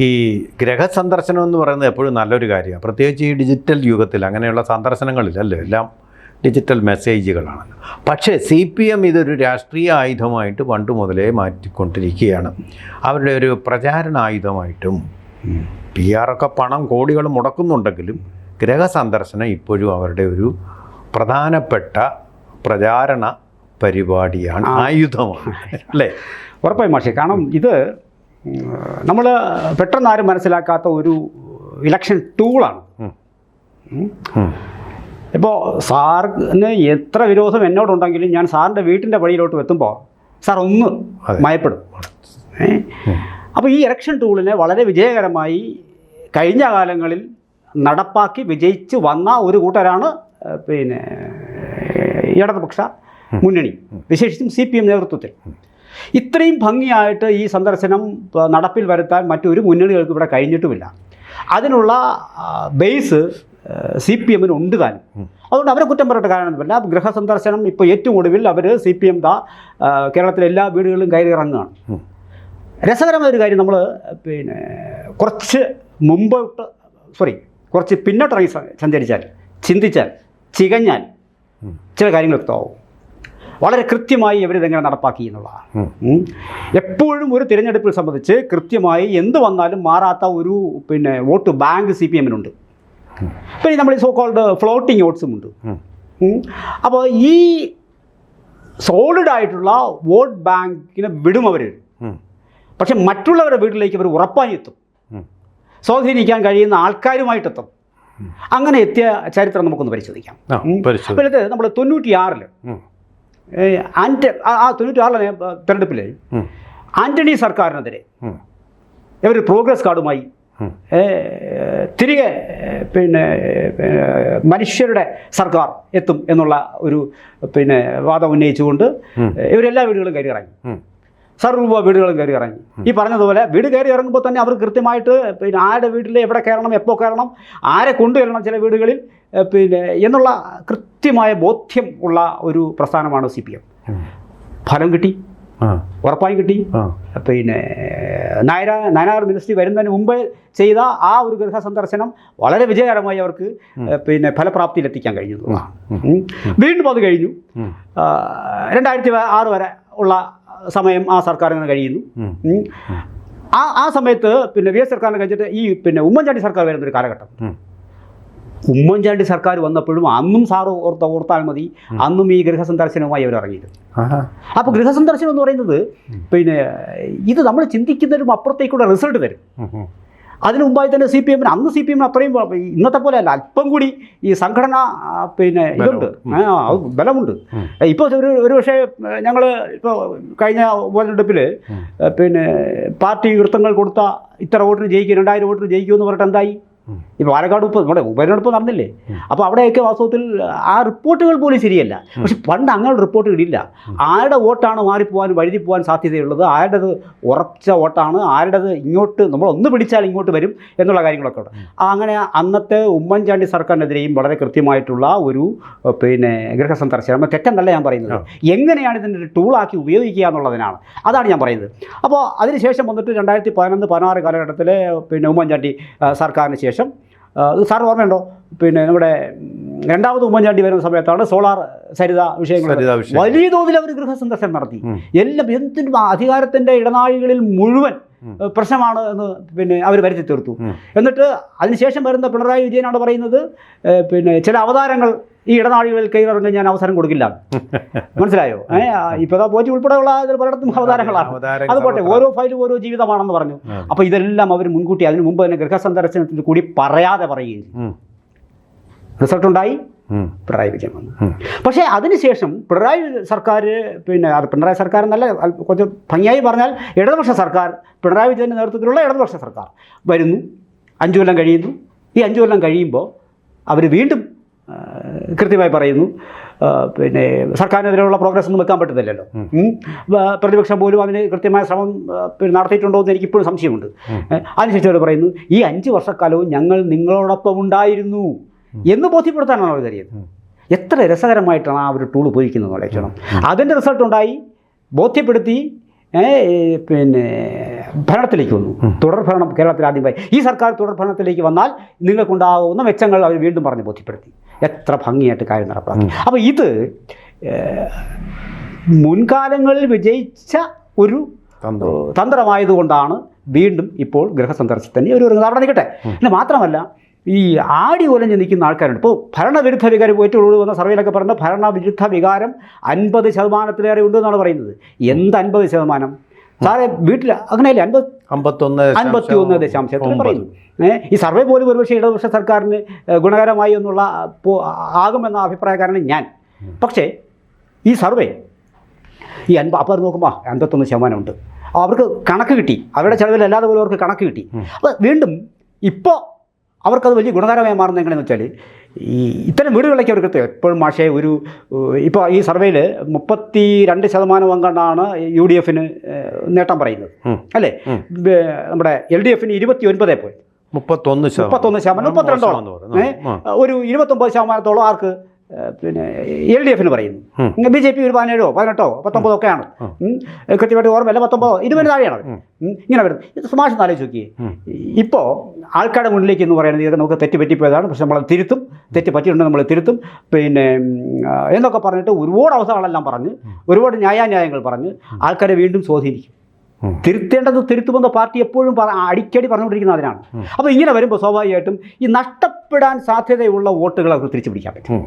ഈ ഗ്രഹസന്ദർശനം എന്ന് പറയുന്നത് എപ്പോഴും നല്ലൊരു കാര്യമാണ്. പ്രത്യേകിച്ച് ഈ ഡിജിറ്റൽ യുഗത്തിൽ അങ്ങനെയുള്ള സന്ദർശനങ്ങളിലല്ലോ, എല്ലാം ഡിജിറ്റൽ മെസ്സേജുകളാണ്. പക്ഷേ CPM ഇതൊരു രാഷ്ട്രീയ ആയുധമായിട്ട് പണ്ട് മുതലേ മാറ്റിക്കൊണ്ടിരിക്കുകയാണ്. അവരുടെ ഒരു പ്രചാരണ ആയുധമായിട്ടും PR ഒക്കെ പണം കോടികൾ മുടക്കുന്നുണ്ടെങ്കിലും ഗ്രഹസന്ദർശനം ഇപ്പോഴും അവരുടെ ഒരു പ്രധാനപ്പെട്ട പ്രചാരണ പരിപാടിയാണ്, ആയുധമാണ് അല്ലേ? ഉറപ്പായും മാഷേ. കാരണം ഇത് നമ്മൾ പെട്ടെന്ന് ആരും മനസ്സിലാക്കാത്ത ഒരു ഇലക്ഷൻ ടൂളാണ്. ഇപ്പോൾ സാറിന് എത്ര വിരോധം എന്നോടുണ്ടെങ്കിലും ഞാൻ സാറിൻ്റെ വീട്ടിൻ്റെ വഴിയിലോട്ട് എത്തുമ്പോൾ സാർ ഒന്ന് മയപ്പെടും. അപ്പോൾ ഈ ഇലക്ഷൻ ടൂളിനെ വളരെ വിജയകരമായി കഴിഞ്ഞ കാലങ്ങളിൽ നടപ്പാക്കി വിജയിച്ച് വന്ന ഒരു കൂട്ടരാണ് പിന്നെ ഇടതുപക്ഷ മുന്നണി, വിശേഷിച്ചും CPM നേതൃത്വത്തിൽ. ഇത്രയും ഭംഗിയായിട്ട് ഈ സന്ദർശനം നടപ്പിൽ വരുത്താൻ മറ്റൊരു മുന്നണികൾക്ക് ഇവിടെ കഴിഞ്ഞിട്ടുമില്ല. അതിനുള്ള ബേസ് CPM ഉണ്ട് താനും. അതുകൊണ്ട് അവരെ കുറ്റം പറയേണ്ട കാര്യമൊന്നുമില്ല. ഗൃഹസന്ദർശനം ഇപ്പോൾ ഏറ്റവും ഒടുവിൽ അവർ CPM കേരളത്തിലെ എല്ലാ വീടുകളിലും കയറി ഇറങ്ങുകയാണ്. രസകരമായൊരു കാര്യം, നമ്മൾ പിന്നെ കുറച്ച് പിന്നോട്ടിറങ്ങി സഞ്ചരിച്ചാൽ, ചിന്തിച്ചാൽ, ചികഞ്ഞാൽ ചില കാര്യങ്ങൾ വ്യക്തമാവും. വളരെ കൃത്യമായി അവരിതെങ്ങനെ നടപ്പാക്കി എന്നുള്ളതാണ്. എപ്പോഴും ഒരു തിരഞ്ഞെടുപ്പിൽ സംബന്ധിച്ച് കൃത്യമായി എന്ത് വന്നാലും മാറാത്ത ഒരു പിന്നെ വോട്ട് ബാങ്ക് CPM-നുണ്ട്. പിന്നെ നമ്മൾ ഈ സോ കോൾഡ് ഫ്ലോട്ടിംഗ് വോട്ട്സും ഉണ്ട്. അപ്പോൾ ഈ സോളിഡായിട്ടുള്ള വോട്ട് ബാങ്കിനെ വിടും അവർ. പക്ഷെ മറ്റുള്ളവരുടെ വീട്ടിലേക്ക് അവർ ഉറപ്പായി എത്തും, സ്വാധീനിക്കാൻ കഴിയുന്ന ആൾക്കാരുമായിട്ടെത്തും. അങ്ങനെ എത്തിയ ചരിത്രം നമുക്കൊന്ന് പരിശോധിക്കാം. പിന്നെ നമ്മൾ 96-ൽ 96-ലെ തെരഞ്ഞെടുപ്പിൽ ആൻ്റണി സർക്കാരിനെതിരെ ഇവർ പ്രോഗ്രസ് കാർഡുമായി തിരികെ പിന്നെ മനുഷ്യരുടെ സർക്കാർ എത്തും എന്നുള്ള ഒരു പിന്നെ വാദം ഉന്നയിച്ചുകൊണ്ട് ഇവരെല്ലാ വീടുകളും കയറി ഇറങ്ങി, സർവ്വ വീടുകളും കയറി ഇറങ്ങി. ഈ പറഞ്ഞതുപോലെ വീട് കയറി ഇറങ്ങുമ്പോൾ തന്നെ അവർ കൃത്യമായിട്ട് പിന്നെ ആരുടെ വീട്ടിൽ എവിടെ കയറണം, എപ്പോൾ കയറണം, ആരെ കൊണ്ടുവരണം ചില വീടുകളിൽ പിന്നെ എന്നുള്ള കൃത്യമായ ബോധ്യം ഉള്ള ഒരു പ്രസ്ഥാനമാണ് CPM. ഫലം കിട്ടി, ഉറപ്പായും കിട്ടി. പിന്നെ നയനാർ മിനിസ്ട്രി വരുന്നതിന് മുമ്പ് ചെയ്ത ആ ഒരു ഗൃഹ സന്ദർശനം വളരെ വിജയകരമായി അവർക്ക് പിന്നെ ഫലപ്രാപ്തിയിലെത്തിക്കാൻ കഴിഞ്ഞു. വീണ്ടും അത് കഴിഞ്ഞു. 2006 വരെ ഉള്ള സമയം ആ സർക്കാരിന് കഴിയുന്നു. ആ സമയത്ത് പിന്നെ VS സർക്കാരിനെ കഴിഞ്ഞിട്ട് ഈ പിന്നെ ഉമ്മൻചാണ്ടി സർക്കാർ വരുന്നൊരു കാലഘട്ടം. ഉമ്മൻചാണ്ടി സർക്കാർ വന്നപ്പോഴും അന്നും സാറ് ഓർത്താൽ മതി, അന്നും ഈ ഗൃഹസന്ദർശനവുമായി അവർ ഇറങ്ങിയത്. അപ്പോൾ ഗൃഹസന്ദർശനം എന്ന് പറയുന്നത് പിന്നെ ഇത് നമ്മൾ ചിന്തിക്കുന്നതിനും അപ്പുറത്തേക്കുള്ള റിസൾട്ട് തരും. അതിനു മുമ്പായി തന്നെ CPM-ന് അന്ന് CPM-ന് അത്രയും ഇന്നത്തെ പോലെ അല്ല, അല്പം കൂടി ഈ സംഘടന പിന്നെ ഇതുണ്ട്, ബലമുണ്ട്. ഇപ്പോൾ ഒരു പക്ഷേ ഞങ്ങൾ ഇപ്പോൾ കഴിഞ്ഞ ഉപതെരഞ്ഞെടുപ്പിൽ പിന്നെ പാർട്ടി വൃത്തങ്ങൾ കൊടുത്ത ഇത്ര വോട്ടിന് ജയിക്കും, 2000 വോട്ടിന് ജയിക്കുമെന്ന് പറഞ്ഞിട്ട് എന്തായി? ഇപ്പോൾ പാലക്കാട് നമ്മുടെ ഉപതെരഞ്ഞെടുപ്പ് നടന്നില്ലേ? അപ്പോൾ അവിടെയൊക്കെ വാസ്തവത്തിൽ ആ റിപ്പോർട്ടുകൾ പോലും ശരിയല്ല. പക്ഷെ പണ്ട് അങ്ങനെ റിപ്പോർട്ടുകളില്ല. ആരുടെ വോട്ടാണ് മാറിപ്പോകാൻ വഴുതി പോകാൻ സാധ്യതയുള്ളത്, ആരുടേത് ഉറച്ച വോട്ടാണ്, ആരുടേത് ഇങ്ങോട്ട് നമ്മളൊന്ന് പിടിച്ചാൽ ഇങ്ങോട്ട് വരും എന്നുള്ള കാര്യങ്ങളൊക്കെ ഉണ്ട്. അങ്ങനെ അന്നത്തെ ഉമ്മൻചാണ്ടി സർക്കാരിനെതിരെയും വളരെ കൃത്യമായിട്ടുള്ള ഒരു പിന്നെ ഗൃഹസന്ദർശനം തെറ്റെന്നല്ല ഞാൻ പറയുന്നത്, എങ്ങനെയാണ് ഇതിൻ്റെ ഒരു ടൂളാക്കി ഉപയോഗിക്കുക എന്നുള്ളതിനാണ്, അതാണ് ഞാൻ പറയുന്നത്. അപ്പോൾ അതിനുശേഷം വന്നിട്ട് 2011-16 കാലഘട്ടത്തിലെ പിന്നെ ഉമ്മൻചാണ്ടി സർക്കാരിന് ശേഷം സാർ ഓർമ്മയുണ്ടോ, പിന്നെ നമ്മുടെ രണ്ടാമത് ഉമ്മൻചാണ്ടി വരുന്ന സമയത്താണ് സോളാർ സരിത വിഷയങ്ങൾ വലിയ തോതിൽ അവർ ഗൃഹസന്ദർശനം നടത്തി. എല്ലാം എന്തിനും അധികാരത്തിൻ്റെ ഇടനാഴികളിൽ മുഴുവൻ പ്രശ്നമാണ് എന്ന് പിന്നെ അവർ വരുത്തി തീർത്തു. എന്നിട്ട് അതിനുശേഷം വരുന്ന പിണറായി വിജയനാണ് പറയുന്നത് പിന്നെ ചില അവതാരങ്ങൾ ഈ ഇടനാഴികളിൽ കയറിറങ്ങാൻ ഞാൻ അവസരം കൊടുക്കില്ല. മനസ്സിലായോ? ഇപ്പോൾ പോറ്റി ഉൾപ്പെടെയുള്ള പലയിടത്തും അവതാരങ്ങളാണ്. അതുപോട്ടെ, ഓരോ ഫയലും ഓരോ ജീവിതമാണെന്ന് പറഞ്ഞു. അപ്പോൾ ഇതെല്ലാം അവർ മുൻകൂട്ടി അതിനു മുമ്പ് തന്നെ ഗൃഹസന്ദർശനത്തിൽ കൂടി പറയാതെ പറയുകയും ചെയ്തു. റിസൾട്ടുണ്ടായി, പിണറായി വിജയൻ വന്നു. പക്ഷേ അതിനുശേഷം പിണറായി സർക്കാർ പിന്നെ പിണറായി സർക്കാർ എന്നല്ല, കുറച്ച് ഭംഗിയായി പറഞ്ഞാൽ ഇടതുപക്ഷ സർക്കാർ, പിണറായി വിജയൻ്റെ നേതൃത്വത്തിലുള്ള ഇടതുപക്ഷ സർക്കാർ വരുന്നു. 5 കൊല്ലം കഴിയുന്നു. ഈ 5 കൊല്ലം കഴിയുമ്പോൾ അവർ വീണ്ടും കൃത്യമായി പറയുന്നു പിന്നെ സർക്കാരിനെതിരെയുള്ള പ്രോഗ്രസ് ഒന്നും വെക്കാൻ പറ്റുന്നില്ലല്ലോ. പ്രതിപക്ഷം പോലും അതിന് കൃത്യമായ ശ്രമം നടത്തിയിട്ടുണ്ടോ എന്ന് എനിക്കിപ്പോഴും സംശയമുണ്ട്. അതിനുശേഷം അവർ പറയുന്നു ഈ 5 വർഷക്കാലവും ഞങ്ങൾ നിങ്ങളോടൊപ്പം ഉണ്ടായിരുന്നു എന്ന് ബോധ്യപ്പെടുത്താനാണ് അവർ കരുതിയത്. എത്ര രസകരമായിട്ടാണ് ആ ഒരു ടൂൾ ഉപയോഗിക്കുന്നത് ആലോചിക്കണം. അതിൻ്റെ റിസൾട്ട് ഉണ്ടായി, ബോധ്യപ്പെടുത്തി, പിന്നെ ഭരണത്തിലേക്ക് വന്നു. തുടർ ഭരണം കേരളത്തിൽ ആദ്യമായി ഈ സർക്കാർ തുടർ ഭരണത്തിലേക്ക് വന്നാൽ നിങ്ങൾക്കുണ്ടാകുന്ന മെച്ചങ്ങൾ അവർ വീണ്ടും പറഞ്ഞ് ബോധ്യപ്പെടുത്തി. എത്ര ഭംഗിയായിട്ട് കാര്യം നടപ്പാക്കി. അപ്പോൾ ഇത് മുൻകാലങ്ങളിൽ വിജയിച്ച ഒരു തന്ത്രമായതുകൊണ്ടാണ് വീണ്ടും ഇപ്പോൾ ഗൃഹസന്ദർശനത്തിന് ഒരു അവിടെ നിൽക്കട്ടെ. പിന്നെ മാത്രമല്ല ഈ ആടി ഒലഞ്ഞ് നിൽക്കുന്ന ആൾക്കാരുണ്ട്. ഇപ്പോൾ ഭരണവിരുദ്ധ വികാരം ഏറ്റവും വന്ന സർവേയിലൊക്കെ പറയുന്നത് ഭരണവിരുദ്ധ വികാരം 50% ഉണ്ടെന്നാണ് പറയുന്നത്. എന്ത് 50%? സാറേ വീട്ടിൽ അങ്ങനെയല്ലേ 51.3 പറയുന്നു. ഈ സർവേ പോലും ഒരുപക്ഷെ ഇടതുപക്ഷ സർക്കാരിന് ഗുണകരമായി എന്നുള്ള ആകുമെന്ന അഭിപ്രായക്കാരനാണ് ഞാൻ. പക്ഷേ ഈ സർവേ ഈ അപ്പോൾ അത് നോക്കുമ്പോൾ 51% ഉണ്ട്. അവർക്ക് കണക്ക് കിട്ടി, അവരുടെ ചിലവിൽ അല്ലാതെ പോലും അവർക്ക് കണക്ക് കിട്ടി. അപ്പോൾ വീണ്ടും ഇപ്പോൾ അവർക്കത് വലിയ ഗുണകരമായി മാറുന്നത് എങ്ങനെയെന്ന് വെച്ചാൽ ഈ ഇത്തരം വീടുകളിലേക്ക് അവർക്ക് എപ്പോഴും മാഷേ ഒരു ഇപ്പോൾ ഈ സർവേയിൽ 32% അംഗമാണ് UDF നേട്ടം പറയുന്നത് അല്ലേ. നമ്മുടെ LDF 29 പോയി 31%, 32 ഒരു 29% ആർക്ക് പിന്നെ LDF പറയുന്നു. BJP ഒരു 17, 18, 19 ഒക്കെയാണ്. കൃത്യമായിട്ട് ഓർമ്മയില്ല, 19, 20 താഴെയാണ് ഇങ്ങനെ വരുന്നത്. ഇത് സുമാഷ് ആലോചിച്ച് നോക്കിയേ. ഇപ്പോൾ ആൾക്കാരുടെ മുന്നിലേക്ക് എന്ന് പറയുന്നത് ഇതൊക്കെ നമുക്ക് തെറ്റ് പറ്റിപ്പോയതാണ്, പക്ഷെ നമ്മൾ തിരുത്തും, തെറ്റ് പറ്റിയിട്ടുണ്ടെങ്കിൽ നമ്മൾ തിരുത്തും പിന്നെ എന്നൊക്കെ പറഞ്ഞിട്ട് ഒരുപാട് അവസ്ഥകളെല്ലാം പറഞ്ഞ് ഒരുപാട് ന്യായങ്ങൾ പറഞ്ഞ് ആൾക്കാരെ വീണ്ടും സ്വാധീനിക്കും. തിരുത്തേണ്ടത് തിരുത്തുമെന്ന പാർട്ടി എപ്പോഴും അടിക്കടി പറഞ്ഞുകൊണ്ടിരിക്കുന്ന അതിനാണ്. അപ്പോൾ ഇങ്ങനെ വരുമ്പോൾ സ്വാഭാവികമായിട്ടും ഈ നഷ്ടപ്പെടാൻ സാധ്യതയുള്ള വോട്ടുകൾ അവർക്ക് തിരിച്ചു പിടിക്കാൻ പറ്റും.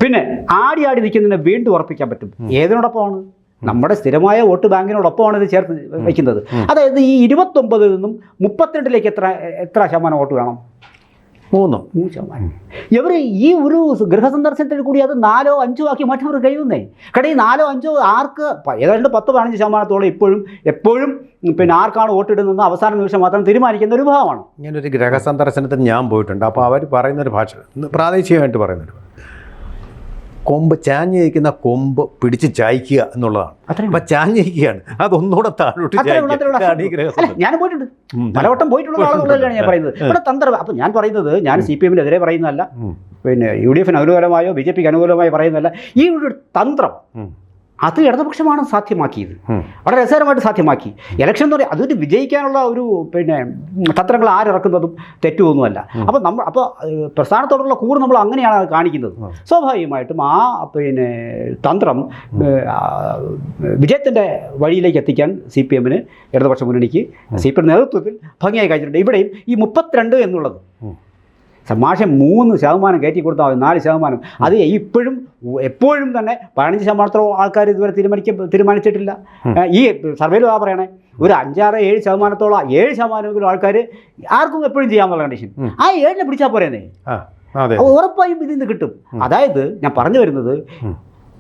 പിന്നെ ആടി നിൽക്കുന്നതിനെ വീണ്ടും ഉറപ്പിക്കാൻ പറ്റും. ഏതിനോടൊപ്പമാണ്? നമ്മുടെ സ്ഥിരമായ വോട്ട് ബാങ്കിനോടൊപ്പമാണ് ഇത് ചേർത്ത് വയ്ക്കുന്നത്. അതായത് ഈ 29 നിന്നും 32 എത്ര ശതമാനം വോട്ട് വേണം? 3%. ഇവർ ഈ ഒരു ഗൃഹസന്ദർശനത്തിൽ കൂടി അത് 4, 5 ആക്കി മാറ്റാൻ അവർ കഴിയുന്നേ. കടയിൽ 4, 5 ആർക്ക് ഏതാണ്ട് 10-15% എപ്പോഴും പിന്നെ ആർക്കാണ് വോട്ടിടുന്നത് അവസാന നിമിഷം മാത്രം തീരുമാനിക്കുന്ന ഒരു വിഭാഗമാണ്. ഇങ്ങനൊരു ഗൃഹസന്ദർശനത്തിന് ഞാൻ പോയിട്ടുണ്ട്. അപ്പോൾ അവർ പറയുന്നൊരു ഭാഷ പ്രാദേശികമായിട്ട് പറയുന്നൊരു കൊമ്പ് ചാഞ്ഞിരിക്കുന്ന കൊമ്പ് പിടിച്ച് ചായ്ക്കുക എന്നുള്ളതാണ്. അപ്പം ചാഞ്ഞിരിക്കുകയാണ്, അതൊന്നുകൂടെ താഴോട്ട്. ഞാൻ പോയിട്ടുണ്ട്, പലവട്ടം പോയിട്ടുള്ള ആളുകളാണ് ഞാൻ പറയുന്നത്. ഇവിടെ തന്ത്രം. അപ്പം ഞാൻ പറയുന്നത് ഞാൻ CPM-നെതിരെ പറയുന്നതല്ല, പിന്നെ UDF-ന് അനുകൂലമായോ BJP-ക്ക് അനുകൂലമായോ പറയുന്നതല്ല. ഈ ഒരു തന്ത്രം അത് ഇടതുപക്ഷമാണ് സാധ്യമാക്കിയത്, വളരെ രസകരമായിട്ട് സാധ്യമാക്കി. ഇലക്ഷൻ എന്ന് പറയുന്നത് അതൊരു വിജയിക്കാനുള്ള ഒരു പിന്നെ തന്ത്രങ്ങൾ ആരിറക്കുന്നതും തെറ്റുമൊന്നുമല്ല. അപ്പോൾ പ്രസ്ഥാനത്തോടുള്ള കൂറ് നമ്മൾ അങ്ങനെയാണ് അത് കാണിക്കുന്നത്. സ്വാഭാവികമായിട്ടും ആ പിന്നെ തന്ത്രം വിജയത്തിൻ്റെ വഴിയിലേക്ക് എത്തിക്കാൻ CPM-ന് ഇടതുപക്ഷ മുന്നണിക്ക് CPM നേതൃത്വത്തിൽ ഭംഗിയായി കഴിഞ്ഞിട്ടുണ്ട്. ഇവിടെയും ഈ 32 എന്നുള്ളത് മാഷം 3% കയറ്റി കൊടുത്താൽ മതി, 4%. അത് എപ്പോഴും തന്നെ 15% ആൾക്കാർ ഇതുവരെ തീരുമാനിച്ചിട്ടില്ല. ഈ സർവേയിൽ പറയണേ ഒരു 5-6-7%, 7% ആൾക്കാർ ആർക്കും എപ്പോഴും ചെയ്യാമെന്നുള്ള കണ്ടീഷൻ. ആ 7 പിടിച്ചാൽ പോരേന്നേ, ഉറപ്പായും ഇതിൽ നിന്ന് കിട്ടും. അതായത് ഞാൻ പറഞ്ഞു വരുന്നത്,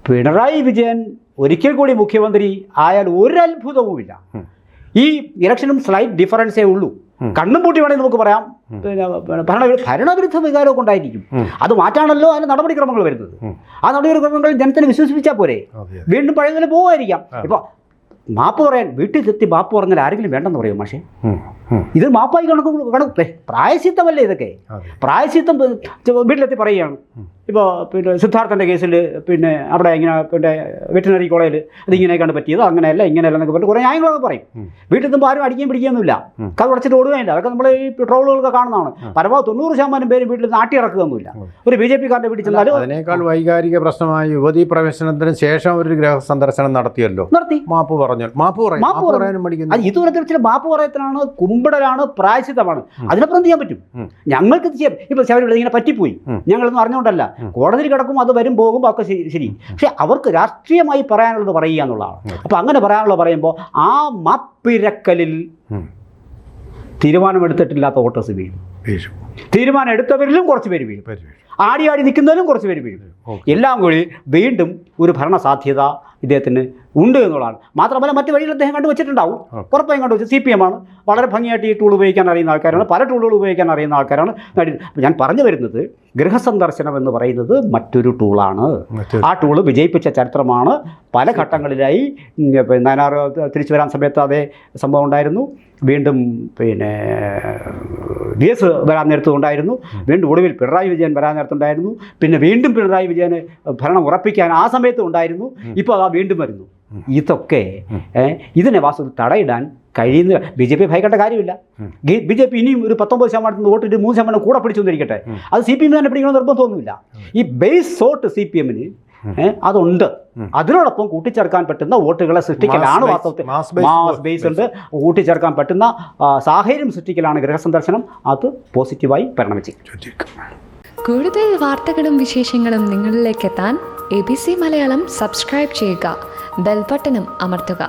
പിണറായി വിജയൻ ഒരിക്കൽ കൂടി മുഖ്യമന്ത്രി ആയാൽ ഒരു അത്ഭുതവുമില്ല. ഈ ഇലക്ഷനും സ്ലൈറ്റ് ഡിഫറൻസേ ഉള്ളൂ. കണ്ണും പൂട്ടി വേണമെങ്കിൽ നമുക്ക് പറയാം, പിന്നെ ഭരണവിരുദ്ധ വികാരമൊക്കെ ഉണ്ടായിരിക്കും. അത് മാറ്റാണല്ലോ അതിന് നടപടിക്രമങ്ങൾ വരുന്നത്. ആ നടപടിക്രമങ്ങൾ ജനത്തിനെ വിശ്വസിപ്പിച്ചാൽ പോരെ, വീണ്ടും പഴയതുപോലെ പോകുമായിരിക്കാം. ഇപ്പോൾ മാപ്പ് പറയാൻ വീട്ടിലെത്തി മാപ്പ് പറഞ്ഞാൽ ആരെങ്കിലും വേണ്ടെന്ന് പറയും. പക്ഷേ ഇത് മാപ്പായി കണക്ക് പ്രായശ്ചിത്തമല്ലേ ഇതൊക്കെ? പ്രായശ്ചിത്തം വീട്ടിലെത്തി പറയുകയാണ്. ഇപ്പോൾ പിന്നെ സിദ്ധാർത്ഥൻ്റെ കേസിൽ പിന്നെ അവിടെ ഇങ്ങനെ പിന്നെ വെറ്റിനറി കോളേജിൽ ഇതിങ്ങനെയൊക്കെയാണ് പറ്റിയത്, അങ്ങനെയല്ല ഇങ്ങനെയല്ല എന്നൊക്കെ പറഞ്ഞിട്ട് കുറേ ന്യായങ്ങളൊക്കെ പറയും. വീട്ടിൽ നിന്നുമ്പോൾ ആരും അടിക്കുകയും പിടിക്കുകയൊന്നുമില്ല, കഥ അടച്ചിട്ട് ഓടുകയില്ല. അതൊക്കെ നമ്മൾ ഈ ട്രോളുകളൊക്കെ കാണുന്നതാണ്. പരമാവധി 90% പേര് വീട്ടിൽ നാട്ടി ഇറക്കുകയൊന്നുമില്ല. ഒരു BJP-കാരൻ്റെ വീട്ടിൽ ചെന്നാലും അതിനേക്കാൾ വൈകാരിക പ്രശ്നമായ യുവതീ പ്രവേശനത്തിന് ശേഷം ഒരു ഗൃഹ സന്ദർശനം നടത്തി മാപ്പ് പറഞ്ഞു. മാപ്പ് പറയാനും പഠിക്കുന്നു. അത് ഇതുവരെ തീർച്ചയായും മാപ്പ് പറയത്തിലാണ്, കുമ്പിടലാണ്, പ്രായശ്ചിത്തമാണ്. അതിനപ്പുറം ചെയ്യാൻ പറ്റും. ഞങ്ങൾക്ക് ചെയ്യാം. ഇപ്പോൾ ശബരിമല ഇങ്ങനെ പറ്റിപ്പോയി, ഞങ്ങളൊന്നും അറിഞ്ഞുകൊണ്ടല്ല, കോടതിയിൽ കിടക്കും, അത് വരും പോകും, ഒക്കെ ശരി. പക്ഷെ അവർക്ക് രാഷ്ട്രീയമായി പറയാനുള്ളത് പറയുക എന്നുള്ളതാണ്. അപ്പോൾ അങ്ങനെ പറയാനുള്ളത് പറയുമ്പോൾ ആ മാപ്പിരക്കലിൽ തീരുമാനമെടുത്തിട്ടില്ലാത്ത വോട്ടേഴ്സ് വീഴും. തീരുമാനം എടുത്തവരിലും കുറച്ച് പേര് വീഴും, ആടി നിൽക്കുന്നതിലും കുറച്ച് പേര് വീഴും. എല്ലാം കൂടി വീണ്ടും ഒരു ഭരണ സാധ്യത ഇദ്ദേഹത്തിന് ഉണ്ട് എന്നുള്ളതാണ്. മാത്രമല്ല മറ്റു വഴികൾ അദ്ദേഹം കണ്ടുവച്ചിട്ടുണ്ടാവും, ഉറപ്പായും കണ്ടുവച്ചു. CPM-ആണ് വളരെ ഭംഗിയായിട്ട് ഈ ടൂൾ ഉപയോഗിക്കാൻ അറിയുന്ന ആൾക്കാരാണ്, പല ടൂളുകൾ ഉപയോഗിക്കാൻ അറിയുന്ന ആൾക്കാരാണ്. ഞാൻ പറഞ്ഞു വരുന്നത് ഗൃഹസന്ദർശനം എന്ന് പറയുന്നത് മറ്റൊരു ടൂളാണ്. ആ ടൂള് വിജയിപ്പിച്ച ചരിത്രമാണ്. പല ഘട്ടങ്ങളിലായി നയനാർ തിരിച്ചു വരാൻ സമയത്ത് അതേ സംഭവം ഉണ്ടായിരുന്നു. വീണ്ടും പിന്നെ VS വരാൻ നേരത്തുണ്ടായിരുന്നു. വീണ്ടും ഒടുവിൽ പിണറായി വിജയൻ വരാൻ നേരത്തുണ്ടായിരുന്നു. പിന്നെ വീണ്ടും പിണറായി വിജയന് ഭരണം ഉറപ്പിക്കാൻ ആ സമയത്തും ഉണ്ടായിരുന്നു. ഇപ്പോൾ അതാ വീണ്ടും വരുന്നു. ഇതൊക്കെ ഇതിനെ വാസ്തവത്തിൽ തടയിടാൻ കഴിയുന്ന BJP ഭയക്കേണ്ട കാര്യമില്ല. BJP ഇനിയും ഒരു 19% വോട്ടിട്ട് 3% കൂടെ പിടിച്ചുകൊണ്ടിരിക്കട്ടെ. അത് CPM തന്നെ പിടിക്കണം നിർബന്ധമൊന്നുമില്ല. ഈ ബേസ് വോട്ട് CPMന് അതുണ്ട്. അതിനോടൊപ്പം കൂട്ടിച്ചേർക്കാൻ പറ്റുന്ന വോട്ടുകളെ സൃഷ്ടിക്കലാണ് വാസ്തവത്തിൽ മാസ് ബേസ് ഉണ്ട്. കൂട്ടിച്ചേർക്കാൻ പറ്റുന്ന സാഹചര്യം സൃഷ്ടിക്കലാണ് ഗൃഹസന്ദർശനം. അത് പോസിറ്റീവായി പരിണമിച്ചു. കൂടുതൽ വാർത്തകളും വിശേഷങ്ങളും നിങ്ങളിലേക്ക് എത്താൻ ABC മലയാളം സബ്സ്ക്രൈബ് ചെയ്യുക, ബെൽ ബട്ടണും അമർത്തുക.